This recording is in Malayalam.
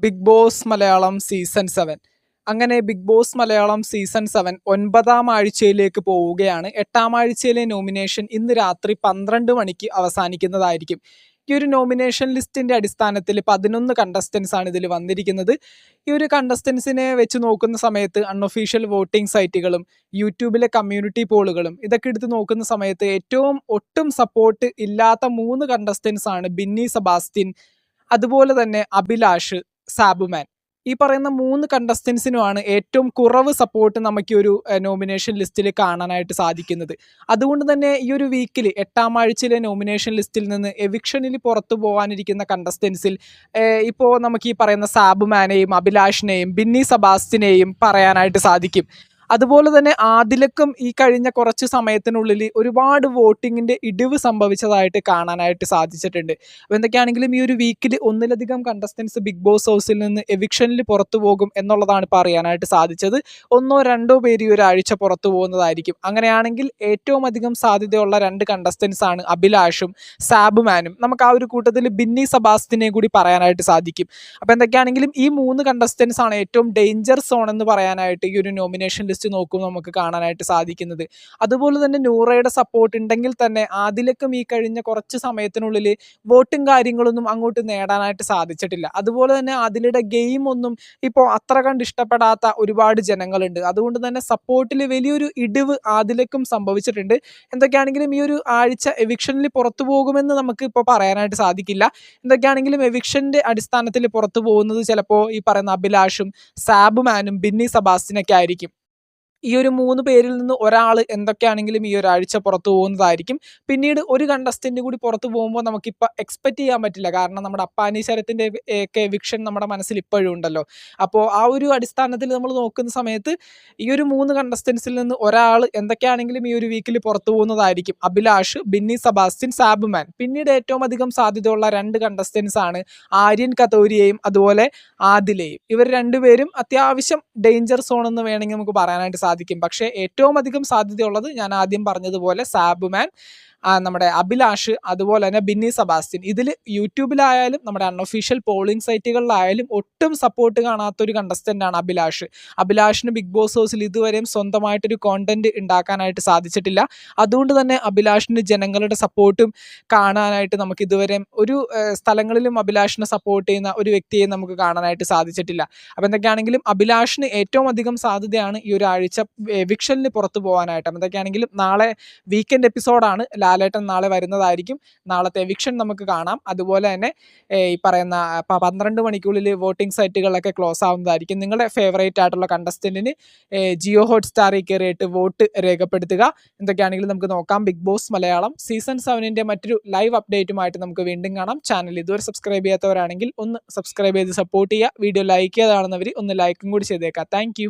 Big boss Malayalam season 7. അങ്ങനെ ബിഗ് ബോസ് മലയാളം സീസൺ 7 9ാം ആഴ്ചയിലേക്ക് പോവുകയാണ്. 8ാം ആഴ്ചയിലെ നോമിനേഷൻ ഇന്ന് രാത്രി 12 മണിക്ക് അവസാനിക്കുന്നതായിരിക്കും. ഈ ഒരു നോമിനേഷൻ ലിസ്റ്റിന്റെ അടിസ്ഥാനത്തിൽ 11 കണ്ടസ്റ്റൻസ് ആണ് ഇതിൽ വന്നിരിക്കുന്നത്. ഈ ഒരു കണ്ടസ്റ്റൻസിനെ വെച്ച് നോക്കുന്ന സമയത്ത് അൺഒഫീഷ്യൽ വോട്ടിംഗ് സൈറ്റുകളും യൂട്യൂബിലെ കമ്മ്യൂണിറ്റി പോളുകളും ഇതൊക്കെ എടുത്ത് നോക്കുന്ന സമയത്ത് ഏറ്റവും ഒട്ടും സപ്പോർട്ട് ഇല്ലാത്ത 3 കണ്ടസ്റ്റൻസ് ആണ് ബിന്നി സെബാസ്റ്റ്യൻ, അതുപോലെ തന്നെ അഭിലാഷ്, സാബുമാൻ. ഈ പറയുന്ന 3 കണ്ടസ്റ്റൻസിനുമാണ് ഏറ്റവും കുറവ് സപ്പോർട്ട് നമുക്ക് ഈ ഒരു നോമിനേഷൻ ലിസ്റ്റിൽ കാണാനായിട്ട് സാധിക്കുന്നത്. അതുകൊണ്ട് തന്നെ ഈ ഒരു വീക്കിൽ 8ാം ആഴ്ചയിലെ നോമിനേഷൻ ലിസ്റ്റിൽ നിന്ന് എവിക്ഷനിൽ പുറത്തു പോകാനിരിക്കുന്ന കണ്ടസ്റ്റൻസിൽ ഇപ്പോൾ നമുക്ക് ഈ പറയുന്ന സാബുമാനെയും അഭിലാഷിനെയും ബിന്നി സെബാസ്റ്റ്യനെയും പറയാനായിട്ട് സാധിക്കും. അതുപോലെ തന്നെ ആദിലക്കും ഈ കഴിഞ്ഞ കുറച്ച് സമയത്തിനുള്ളിൽ ഒരുപാട് വോട്ടിങ്ങിന്റെ ഇടിവ് സംഭവിച്ചതായിട്ട് കാണാനായിട്ട് സാധിച്ചിട്ടുണ്ട്. അപ്പോൾ എന്തൊക്കെയാണെങ്കിലും ഈ ഒരു വീക്കിൽ ഒന്നിലധികം കണ്ടസ്റ്റൻസ് ബിഗ് ബോസ് ഹൗസിൽ നിന്ന് എവിക്ഷനിൽ പുറത്തു പോകും എന്നുള്ളതാണ് ഇപ്പോൾ അറിയാനായിട്ട് സാധിച്ചത്. 1 or 2 പേര് ഈ ഒരാഴ്ച പുറത്തു പോകുന്നതായിരിക്കും. അങ്ങനെയാണെങ്കിൽ ഏറ്റവും അധികം സാധ്യതയുള്ള 2 കണ്ടസ്റ്റൻസ് ആണ് അഭിലാഷും സാബുമാനും. നമുക്ക് ആ ഒരു കൂട്ടത്തിൽ ബിന്നി സെബാസ്റ്റ്യനെ കൂടി പറയാനായിട്ട് സാധിക്കും. അപ്പോൾ എന്തൊക്കെയാണെങ്കിലും ഈ 3 കണ്ടസ്റ്റൻസ് ആണ് ഏറ്റവും ഡേഞ്ചർ സോൺ എന്ന് പറയാനായിട്ട് ഈ ഒരു നോമിനേഷൻ ലിസ്റ്റ് നോക്കുമ്പോൾ നമുക്ക് കാണാനായിട്ട് സാധിക്കുന്നത്. അതുപോലെ തന്നെ നൂറയുടെ സപ്പോർട്ട് ഉണ്ടെങ്കിൽ തന്നെ ആദിലക്കും ഈ കഴിഞ്ഞ കുറച്ച് സമയത്തിനുള്ളിൽ വോട്ടും കാര്യങ്ങളൊന്നും അങ്ങോട്ട് നേടാനായിട്ട് സാധിച്ചിട്ടില്ല. അതുപോലെ തന്നെ ആദിലയുടെ ഗെയിം ഒന്നും ഇപ്പോൾ അത്ര കണ്ട് ഇഷ്ടപ്പെടാത്ത ഒരുപാട് ജനങ്ങളുണ്ട്. അതുകൊണ്ട് തന്നെ സപ്പോർട്ടിൽ വലിയൊരു ഇടിവ് ആദിലക്കും സംഭവിച്ചിട്ടുണ്ട്. എന്തൊക്കെയാണെങ്കിലും ഈ ഒരു ആഴ്ച എവിക്ഷനിൽ പുറത്തു പോകുമെന്ന് നമുക്ക് ഇപ്പോൾ പറയാനായിട്ട് സാധിക്കില്ല. എന്തൊക്കെയാണെങ്കിലും എവിക്ഷന്റെ അടിസ്ഥാനത്തിൽ പുറത്തു പോകുന്നത് ചിലപ്പോൾ ഈ പറയുന്ന അഭിലാഷും സാബുമാനും ബിന്നി സെബാസ്റ്റ്യനൊക്കെ ആയിരിക്കും. ഈ ഒരു 3 പേരിൽ നിന്ന് ഒരാൾ എന്തൊക്കെയാണെങ്കിലും ഈ ഒരാഴ്ച പുറത്തു പോകുന്നതായിരിക്കും. പിന്നീട് ഒരു കണ്ടസ്റ്റന്റ് കൂടി പുറത്തു പോകുമ്പോൾ നമുക്കിപ്പോൾ എക്സ്പെക്ട് ചെയ്യാൻ പറ്റില്ല. കാരണം നമ്മുടെ അപ്പാനി ശരത്തിന്റെ ഒക്കെ എവിക്ഷൻ നമ്മുടെ മനസ്സിൽ ഇപ്പോഴും ഉണ്ടല്ലോ. അപ്പോൾ ആ ഒരു അടിസ്ഥാനത്തിൽ നമ്മൾ നോക്കുന്ന സമയത്ത് ഈ ഒരു 3 കണ്ടസ്റ്റൻസിൽ നിന്ന് ഒരാൾ എന്തൊക്കെയാണെങ്കിലും ഈ ഒരു വീക്കിൽ പുറത്തു പോകുന്നതായിരിക്കും. അഭിലാഷ്, ബിന്നി സെബാസ്റ്റ്യൻ, സാബുമാൻ. പിന്നീട് ഏറ്റവും അധികം സാധ്യതയുള്ള 2 കണ്ടസ്റ്റൻസ് ആണ് ആര്യൻ കത്തോരിയെയും അതുപോലെ ആദിലയും. ഇവർ രണ്ടുപേരും അത്യാവശ്യം ഡേഞ്ചർ സോൺ എന്ന് വേണമെങ്കിൽ നമുക്ക് പറയാനായിട്ട് സാധിക്കും. പക്ഷേ ഏറ്റവും അധികം സാധ്യതയുള്ളത് ഞാൻ ആദ്യം പറഞ്ഞതുപോലെ സാബുമാൻ, നമ്മുടെ അഭിലാഷ്, അതുപോലെ തന്നെ ബിന്നി സെബാസ്റ്റ്യൻ. ഇതിൽ യൂട്യൂബിലായാലും നമ്മുടെ അൺഒഫീഷ്യൽ പോളിംഗ് സൈറ്റുകളിലായാലും ഒട്ടും സപ്പോർട്ട് കാണാത്തൊരു കണ്ടസ്റ്റന്റ് ആണ് അഭിലാഷ്. അഭിലാഷിന് ബിഗ് ബോസ് ഹൗസിൽ ഇതുവരെയും സ്വന്തമായിട്ടൊരു കോണ്ടന്റ് ഉണ്ടാക്കാനായിട്ട് സാധിച്ചിട്ടില്ല. അതുകൊണ്ട് തന്നെ അഭിലാഷിന് ജനങ്ങളുടെ സപ്പോർട്ടും കാണാനായിട്ട് നമുക്ക് ഇതുവരെയും ഒരു സ്ഥലങ്ങളിലും അഭിലാഷിനെ സപ്പോർട്ട് ചെയ്യുന്ന ഒരു വ്യക്തിയെ നമുക്ക് കാണാനായിട്ട് സാധിച്ചിട്ടില്ല. അപ്പോൾ എന്തൊക്കെയാണെങ്കിലും അഭിലാഷിന് ഏറ്റവും അധികം സാധ്യതയാണ് ഈ ഒരു ആഴ്ച എവിക്ഷനിൽ പുറത്തു പോകാനായിട്ട്. എന്തൊക്കെയാണെങ്കിലും നാളെ വീക്കെൻഡ് എപ്പിസോഡാണ്. ലാലേട്ടൻ നാളെ വരുന്നതായിരിക്കും. നാളത്തെ എവിക്ഷൻ നമുക്ക് കാണാം. അതുപോലെ തന്നെ ഈ പറയുന്ന 12 മണിക്കുള്ളിൽ വോട്ടിംഗ് സൈറ്റുകളൊക്കെ ക്ലോസ് ആവുന്നതായിരിക്കും. നിങ്ങളുടെ ഫേവറേറ്റ് ആയിട്ടുള്ള കണ്ടസ്റ്റന്റിന് ജിയോ ഹോട്ട്സ്റ്റാറിൽ കയറിയിട്ട് വോട്ട് രേഖപ്പെടുത്തുക. എന്തൊക്കെയാണെങ്കിലും നമുക്ക് നോക്കാം. ബിഗ് ബോസ് മലയാളം സീസൺ 7ന്റെ മറ്റൊരു ലൈവ് അപ്ഡേറ്റുമായിട്ട് നമുക്ക് വീണ്ടും കാണാം. ചാനൽ ഇതുവരെ സബ്സ്ക്രൈബ് ചെയ്യാത്തവരാണെങ്കിൽ ഒന്ന് സബ്സ്ക്രൈബ് ചെയ്ത് സപ്പോർട്ട് ചെയ്യുക. വീഡിയോ ലൈക്ക് ചെയ്താണെന്നവർ ഒന്ന് ലൈക്കും കൂടി ചെയ്തേക്കാം. താങ്ക്